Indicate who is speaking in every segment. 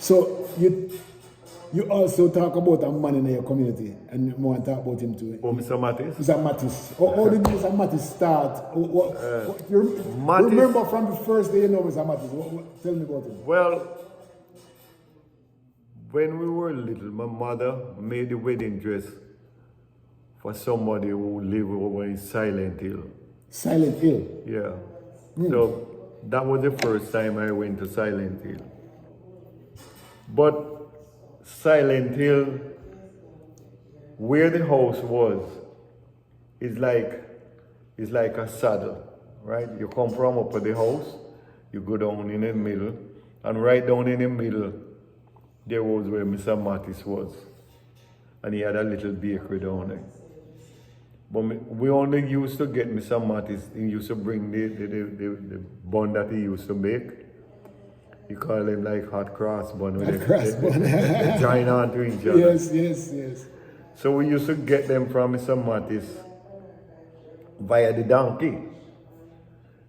Speaker 1: So you also talk about a man in your community, and you want to talk about him too.
Speaker 2: Oh, Mr. Mattis?
Speaker 1: Mr. Mattis. How did Mr. Mattis start?
Speaker 2: Mattis,
Speaker 1: remember from the first day you know Mr. Mattis? Tell me about him.
Speaker 2: well, when we were little, my mother made the wedding dress for somebody who lived over in Silent Hill.
Speaker 1: Silent Hill?
Speaker 2: Yeah. So that was the first time I went to Silent Hill. But Silent Hill, where the house was, is like a saddle, right? You come from up at the house, you go down in the middle, and right down in the middle, there was where Mr. Mattis was. And he had a little bakery down there. But we only used to get Mr. Mattis, he used to bring the bun that he used to make. You call them like hot cross bun. They join on to each other.
Speaker 1: Yes.
Speaker 2: So we used to get them from Mr. Mattis via the donkey.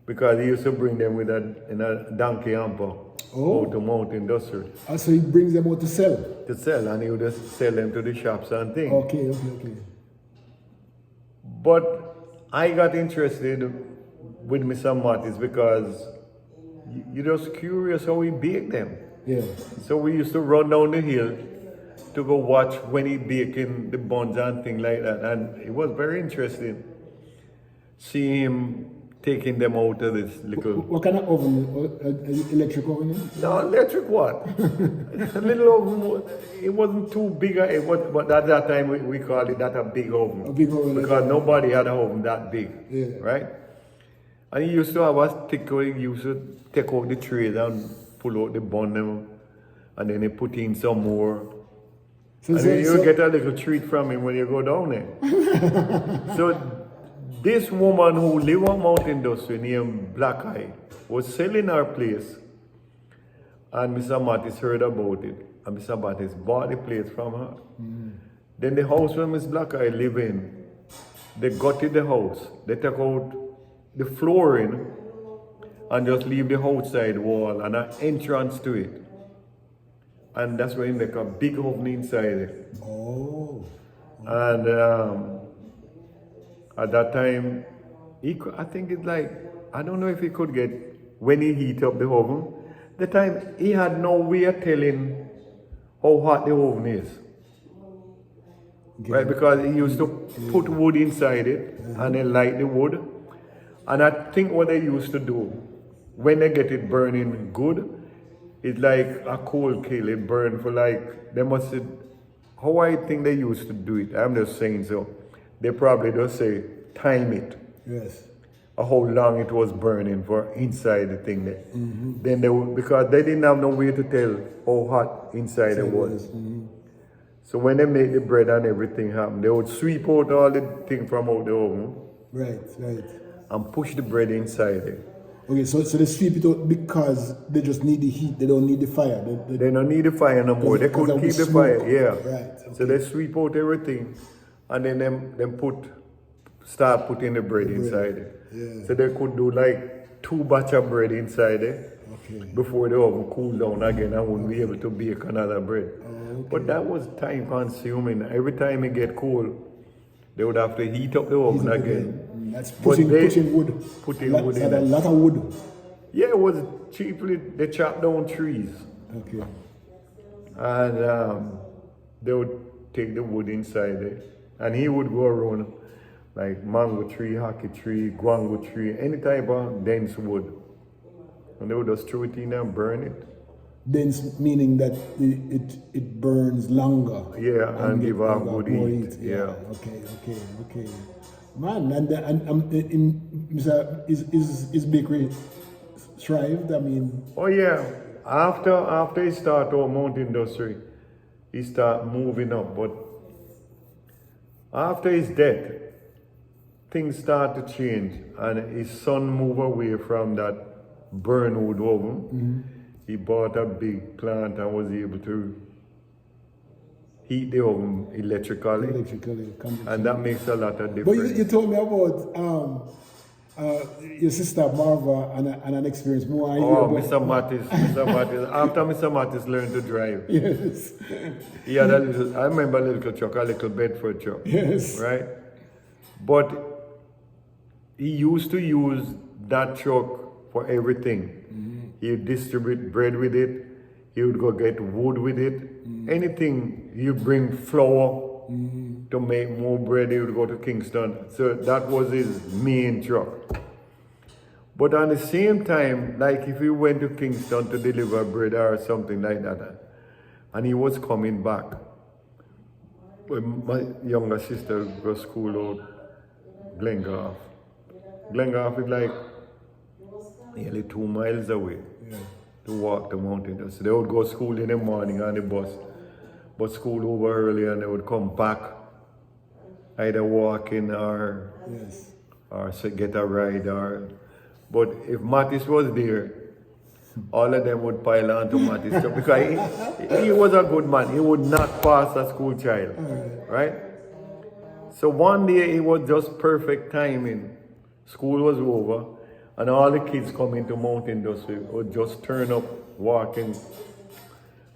Speaker 2: Because he used to bring them in a donkey hamper out to Mount Industrial.
Speaker 1: So he brings them out to sell?
Speaker 2: To sell, and he would just sell them to the shops and things.
Speaker 1: Okay.
Speaker 2: But I got interested with Mr. Martis because you're just curious how he baked them.
Speaker 1: Yeah.
Speaker 2: So we used to run down the hill to go watch when he baking the buns and things like that. And it was very interesting seeing him taking them out of this little...
Speaker 1: What kind of oven? Electric oven?
Speaker 2: No, electric what? A little oven. It wasn't too big, but at that time we called it that a big oven.
Speaker 1: A big oven.
Speaker 2: Because nobody had an oven that big,
Speaker 1: yeah.
Speaker 2: Right? And he used to have a stick where he used to take out the trays and pull out the bun and then he put in some more. And then you get a little treat from him when you go down there. So this woman who lived on Mount Industry named Black Eye was selling her place, and Mr. Mattis heard about it, and Mr. Mattis bought the place from her. Then the house where Miss Black Eye lived in, they gutted the house. They took out the flooring and just leave the outside wall and an entrance to it. And that's where he make a big oven inside it.
Speaker 1: Oh.
Speaker 2: And at that time, I think it's like, I don't know if he could get, when he heat up the oven, the time he had no way of telling how hot the oven is. Right, because he used to put wood inside it and then light the wood. And I think what they used to do, when they get it burning good, it's like a coal kiln. It burn for like, they must have, how I think they used to do it, I'm just saying so. They probably just say, time it.
Speaker 1: Yes.
Speaker 2: How long it was burning for inside the thing there. Then they would, because they didn't have no way to tell how hot inside it was. So when they make the bread and everything happen, they would sweep out all the thing from out the oven.
Speaker 1: Right.
Speaker 2: And push the bread inside it.
Speaker 1: Okay, so they sweep it out because they just need the heat, they don't need the fire.
Speaker 2: They don't need the fire no more. They couldn't keep the fire, yeah.
Speaker 1: Right. Okay.
Speaker 2: So they sweep out everything and then them start putting the bread inside it.
Speaker 1: Yeah.
Speaker 2: So they could do like 2 batch of bread inside it before the oven cool down again and wouldn't be able to bake another bread. But that was time consuming. Every time it get cold, they would have to heat up the oven again.
Speaker 1: That's putting wood.
Speaker 2: Putting wood in
Speaker 1: a lot of wood.
Speaker 2: Yeah, it was cheaply, they chopped down trees.
Speaker 1: Okay.
Speaker 2: And they would take the wood inside it. And he would go around like mango tree, hockey tree, guango tree, any type of dense wood. And they would just throw it in and burn it.
Speaker 1: Dense meaning that it burns longer.
Speaker 2: Yeah, and give off good heat. Yeah.
Speaker 1: Okay. Man, and Mr. Is bakery thrived? I mean.
Speaker 2: Oh yeah. After he started our Mount Industry, he started moving up. But after his death, things started to change, and his son moved away from that burn wood oven. He bought a big plant and was able to heat the oven electrically. And that makes a lot of difference.
Speaker 1: But you told me about your sister Marva and an experience more.
Speaker 2: Oh, Mr. Mattis, Mr. Mattis. After Mr. Mattis learned to drive,
Speaker 1: Yes.
Speaker 2: he had a little, I remember a little truck, a little Bedford truck.
Speaker 1: Yes.
Speaker 2: Right? But he used to use that truck for everything. He would distribute bread with it. He would go get wood with it. Anything, you bring flour to make more bread, he would go to Kingston. So that was his main truck. But at the same time, like if he went to Kingston to deliver bread or something like that, and he was coming back, when my younger sister goes to school out Glengarth. Glengarth is like nearly 2 miles away to walk the mountain. So they would go to school in the morning on the bus, but school over early and they would come back, either walking or get a ride. But if Mattis was there, all of them would pile on to Mattis because he was a good man. He would not pass a school child, right? So one day it was just perfect timing. School was over, and all the kids coming to Mount Industry would just turn up walking,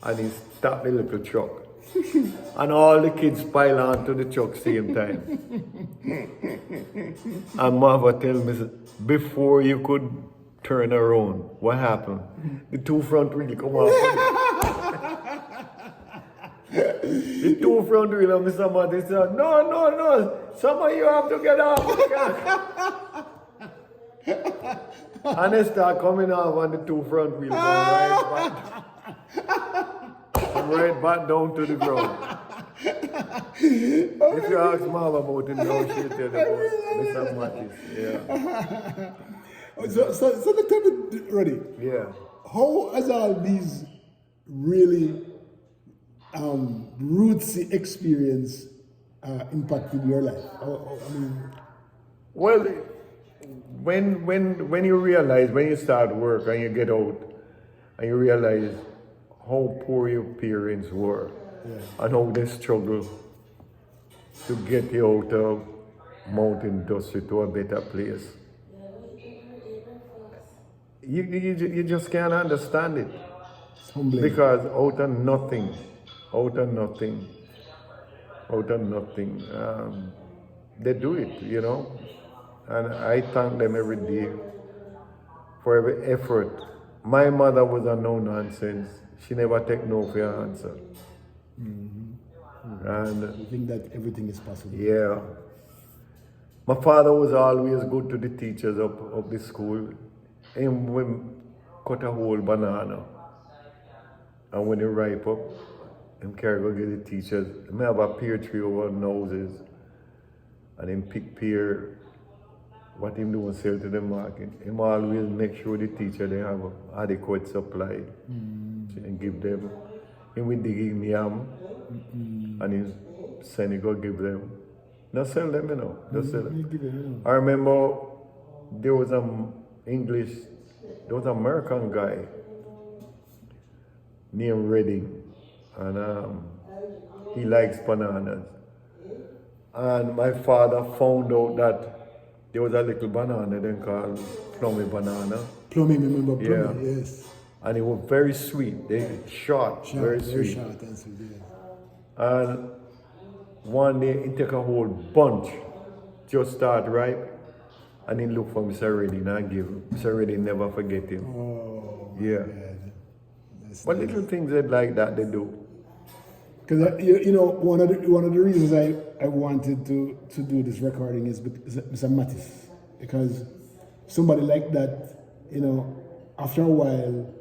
Speaker 2: and he stopped the little truck. And all the kids pile on to the truck same time. And Marva tell me, before you could turn around, what happened? The two front wheels come off. The two front wheels of Mr. Mattis said, no, some of you have to get off. And they start coming off on the two front wheels, right back down to the ground. If you ask Mama about it now, she'll tell you about Mr. Mattis. Yeah.
Speaker 1: So the time ready.
Speaker 2: Yeah.
Speaker 1: How has all these really rootsy experience impacted your life? I mean,
Speaker 2: well, when you realize, when you start work and you get out and you realize how poor your parents were and how they struggled to get you out of Mount Industry to a better place. You just can't understand it.
Speaker 1: it's humbling.
Speaker 2: Because out of nothing, they do it, you know. And I thank them every day for every effort. My mother was a no nonsense. She never take no for your answer. And
Speaker 1: I think that everything is possible.
Speaker 2: yeah. My father was always good to the teachers of the school. And when cut a whole banana, and when it ripe up, him carry go get the teachers. Him have a pear tree over noses, and him pick pear. What him do and sell to the market. Him always make sure the teacher they have adequate supply and give them. Him with digging yam, and he send it go give them. Not sell them, you know. Just sell them. I remember there was an American guy named Redding, and he likes bananas. And my father found out that there was a little banana then called plummy banana.
Speaker 1: Plummy, remember plummy, yes.
Speaker 2: And it was very sweet. They short, very sweet.
Speaker 1: Short and sweet, yes.
Speaker 2: And one day he took a whole bunch, just start ripe, and he looked for Mr. Redding and give him. Mr. Redding never forget him.
Speaker 1: Oh,
Speaker 2: yeah. But little things like that they do.
Speaker 1: Because you know, one of the reasons I wanted to do this recording is Mr. Mattis, because somebody like that, you know, after a while.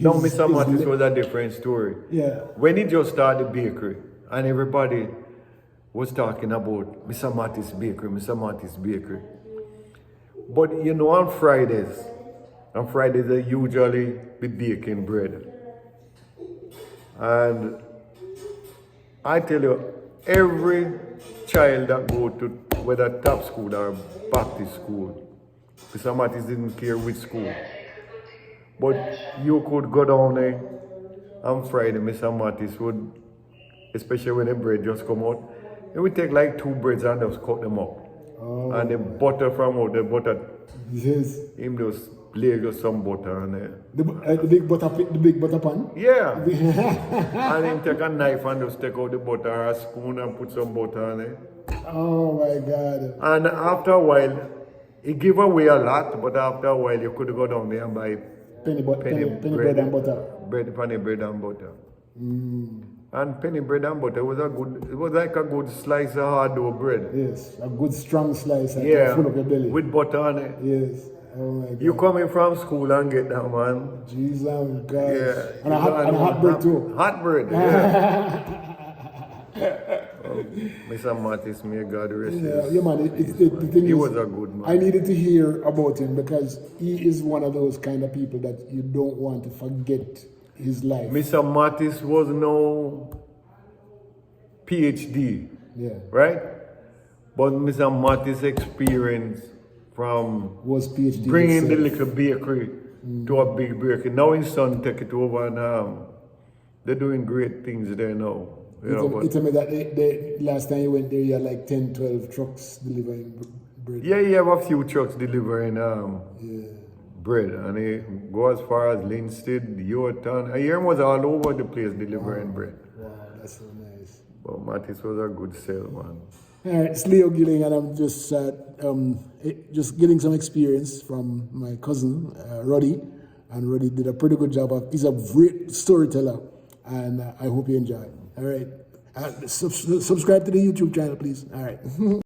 Speaker 2: No, Mr. Mattis was a different story.
Speaker 1: Yeah.
Speaker 2: When he just started the bakery, and everybody was talking about Mr. Mattis Bakery. But you know, on Fridays they usually be baking bread. And I tell you, every child that go to whether top school or Baptist school, Mr. Mattis didn't care which school. But you could go down there on Friday, Mr. Mattis would, especially when the bread just come out, he would take like 2 breads and just cut them up.
Speaker 1: Oh.
Speaker 2: And the butter from out, the butter
Speaker 1: Yes.
Speaker 2: Him just lay just some butter on there.
Speaker 1: The big butter pan.
Speaker 2: Yeah. And him take a knife and just take out the butter or a spoon and put some butter on it.
Speaker 1: Oh my God.
Speaker 2: And after a while, he give away a lot, but after a while you could go down there and buy
Speaker 1: Penny bread and butter.
Speaker 2: penny bread and butter. And penny bread and butter was it was like a good slice of hard dough bread.
Speaker 1: Yes, a good strong slice that
Speaker 2: Yeah,
Speaker 1: full of your belly.
Speaker 2: with butter on it.
Speaker 1: Yes. Oh my God.
Speaker 2: You coming from school and get that, man.
Speaker 1: Jesus God.
Speaker 2: Yeah.
Speaker 1: And a hot bread too.
Speaker 2: Hot bread, yeah. Mr. Mattis, may God rest his
Speaker 1: Yeah, man. The thing
Speaker 2: He
Speaker 1: is,
Speaker 2: was a good man.
Speaker 1: I needed to hear about him because he is one of those kind of people that you don't want to forget his life.
Speaker 2: Mr. Martis was no PhD,
Speaker 1: Yeah.
Speaker 2: right? But Mr. Martis' experience from
Speaker 1: Was PhD.
Speaker 2: bringing the
Speaker 1: himself.
Speaker 2: little bakery to a big bakery. Now his son take it over and they're doing great things there now. You know,
Speaker 1: He told me that the last time he went there, he had like 10, 12 trucks delivering bread.
Speaker 2: yeah, he have a few trucks delivering
Speaker 1: Yeah.
Speaker 2: bread, and he go as far as Linstead, Yorkton. I hear him was all over the place delivering bread.
Speaker 1: Wow, that's so nice.
Speaker 2: But Mattis was a good salesman.
Speaker 1: All right, it's Leo Gilling, and I'm just getting some experience from my cousin, Roddy. And Roddy did a pretty good job. He's a great storyteller, and I hope you enjoy. All right. Subscribe to the YouTube channel, please. All right.